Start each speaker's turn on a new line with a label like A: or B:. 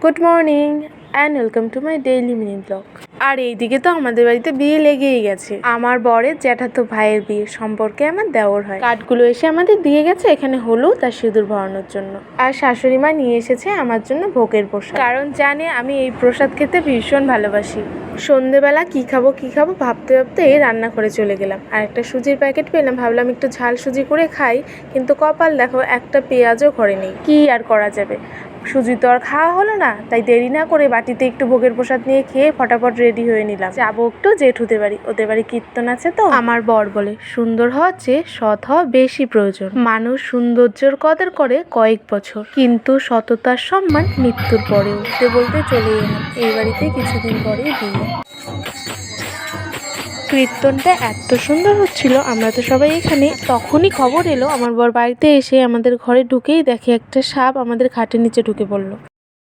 A: Good morning and welcome to my daily mini vlog. আর এইদিকে তো আমাদের বাড়িতে বিয়ে লেগেই গেছে। আমার বরের জ্যাঠাতো ভাইয়ের বিয়ে সম্পর্কে আমার দেওর হয়। কার্ডগুলো এসে আমাদের দিয়ে গেছে এখানে হলুদ আর সিঁদুর ভরানোর জন্য। আর শাশুড়ি মা নিয়ে এসেছে আমার জন্য ভোগের প্রসাদ, কারণ জানে আমি এই প্রসাদ খেতে ভীষণ ভালোবাসি। সন্ধেবেলা কি খাবো ভাবতে ভাবতে রান্না করে চলে গেলাম। আর একটা সুজির প্যাকেট পেলাম, ভাবলাম একটু ঝাল সুজি করে খাই, কিন্তু কপাল দেখো একটা পেঁয়াজও ঘরে নেই। কি আর করা যাবে, সুজি তো আর খাওয়া হলো না, তাই দেরি না করে বাটিতে একটু ভোগের প্রসাদ নিয়ে খেয়ে ফটাফট রেডি হয়ে নিলাম। যাবো একটু জেঠুদের বাড়ি, ওদের বাড়ি কীর্তন আছে তো। আমার বর বলে সুন্দর হওয়ার চেয়ে সৎ হওয়া বেশি প্রয়োজন। মানুষ সৌন্দর্যের কদর করে কয়েক বছর, কিন্তু সততার সম্মান মৃত্যুর পরেও। বলতে চলে এলাম এই বাড়িতে কিছুদিন পরেই বিয়ে। কীর্তনটা এত সুন্দর হচ্ছিল, আমরা তো সবাই এখানে। তখনই খবর এলো আমার বর বাড়িতে এসে আমাদের ঘরে ঢুকেই দেখে একটা সাপ আমাদের খাটের নিচে ঢুকে পড়লো।